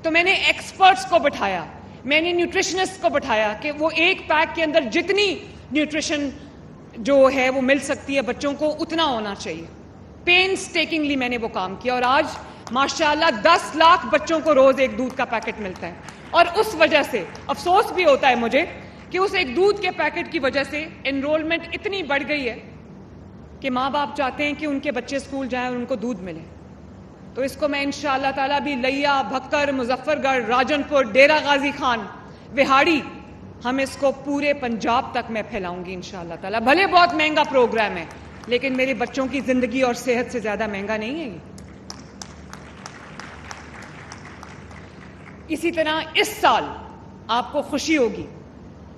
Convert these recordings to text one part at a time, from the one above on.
تو میں نے ایکسپرٹس کو بٹھایا, میں نے نیوٹریشنسٹ کو بٹھایا کہ وہ ایک پیک کے اندر جتنی نیوٹریشن جو ہے وہ مل سکتی ہے بچوں کو اتنا ہونا چاہیے. پینس ٹیکنگلی میں نے وہ کام کیا, اور آج ماشاءاللہ 10 لاکھ بچوں کو روز ایک دودھ کا پیکٹ ملتا ہے. اور اس وجہ سے افسوس بھی ہوتا ہے مجھے کہ اس ایک دودھ کے پیکٹ کی وجہ سے انرولمنٹ اتنی بڑھ گئی ہے کہ ماں باپ چاہتے ہیں کہ ان کے بچے اسکول جائیں اور ان کو دودھ ملے. تو اس کو میں انشاءاللہ تعالیٰ بھی لیا, بھکر, مظفر گڑھ, راجن پور, ڈیرہ غازی خان, وہاڑی, ہم اس کو پورے پنجاب تک میں پھیلاؤں گی انشاءاللہ تعالیٰ. بھلے بہت مہنگا پروگرام ہے لیکن میرے بچوں کی زندگی اور صحت سے زیادہ مہنگا نہیں ہے یہ. اسی طرح اس سال آپ کو خوشی ہوگی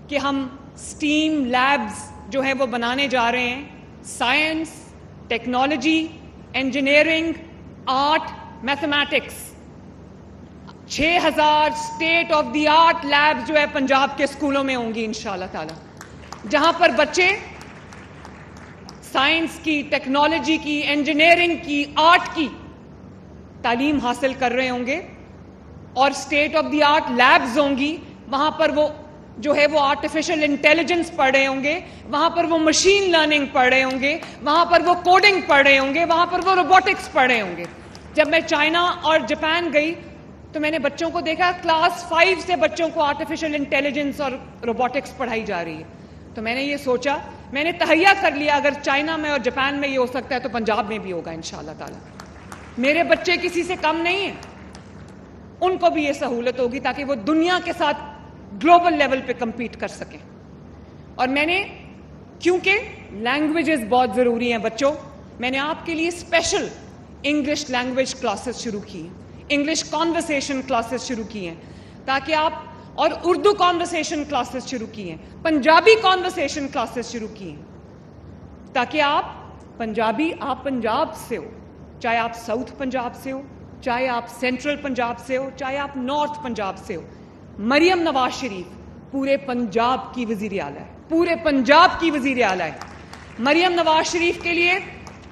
کہ ہم سٹیم لیبز جو ہیں وہ بنانے جا رہے ہیں. Science, technology, engineering, art, mathematics, 6000 state of the art lab جو ہے پنجاب کے اسکولوں میں ہوں گی انشاءاللہ تعالی, جہاں پر بچے سائنس کی, ٹیکنالوجی کی, انجینئرنگ کی, آرٹ کی تعلیم حاصل کر رہے ہوں گے. اور state of the art labs ہوں گی, وہاں پر وہ جو ہے وہ آرٹیفیشل انٹیلیجنس پڑھ رہے ہوں گے, وہاں پر وہ مشین لرننگ پڑھ رہے ہوں گے, وہاں پر وہ کوڈنگ پڑھ رہے ہوں گے, وہاں پر وہ روبوٹکس پڑھ رہے ہوں گے. جب میں چائنا اور جاپان گئی تو میں نے بچوں کو دیکھا, کلاس 5 سے بچوں کو آرٹیفیشل انٹیلیجنس اور روبوٹکس پڑھائی جا رہی ہے. تو میں نے یہ سوچا, میں نے تہیہ کر لیا اگر چائنا میں اور جاپان میں یہ ہو سکتا ہے تو پنجاب میں بھی ہوگا انشاءاللہ تعالی. میرے بچے کسی سے کم نہیں ہیں, ان کو بھی یہ سہولت ہوگی تاکہ وہ دنیا کے ساتھ گلوبل لیول پہ کمپیٹ کر سکیں. اور میں نے, کیونکہ لینگویجز بہت ضروری ہیں بچوں, میں نے آپ کے لیے اسپیشل انگلش لینگویج کلاسز شروع کی ہیں, انگلش کانورسیشن کلاسز شروع کی ہیں تاکہ آپ, اور اردو کانورسیشن کلاسز شروع کی ہیں, پنجابی کانورسیشن کلاسز شروع کی ہیں تاکہ آپ پنجابی, آپ پنجاب سے ہو, چاہے آپ ساؤتھ پنجاب سے ہو, چاہے آپ سینٹرل پنجاب سے ہو, چاہے آپ نارتھ پنجاب سے ہو. مریم نواز شریف پورے پنجاب کی وزیر اعلیٰ ہے, پورے پنجاب کی وزیر اعلیٰ ہے. مریم نواز شریف کے لیے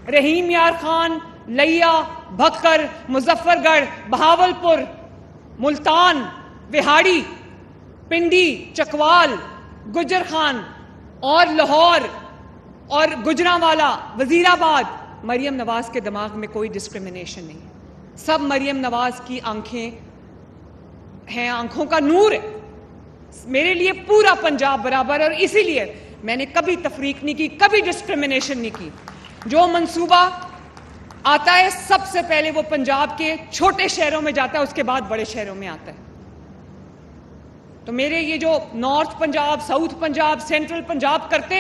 رحیم یار خان, لیا, بھکر, مظفر گڑھ, بہاولپور, ملتان, وہاڑی, پنڈی, چکوال, گجر خان اور لاہور اور گجرانوالا, وزیر آباد, مریم نواز کے دماغ میں کوئی ڈسکرمنیشن نہیں ہے. سب مریم نواز کی آنکھیں ہیں, آنکھوں کا نور ہے. میرے لیے پورا پنجاب برابر ہے, اور اسی لیے میں نے کبھی تفریق نہیں کی, کبھی ڈسکرمنیشن نہیں کی. جو منصوبہ آتا ہے سب سے پہلے وہ پنجاب کے چھوٹے شہروں میں جاتا ہے, اس کے بعد بڑے شہروں میں آتا ہے. تو میرے یہ جو north Punjab, south Punjab, central Punjab کرتے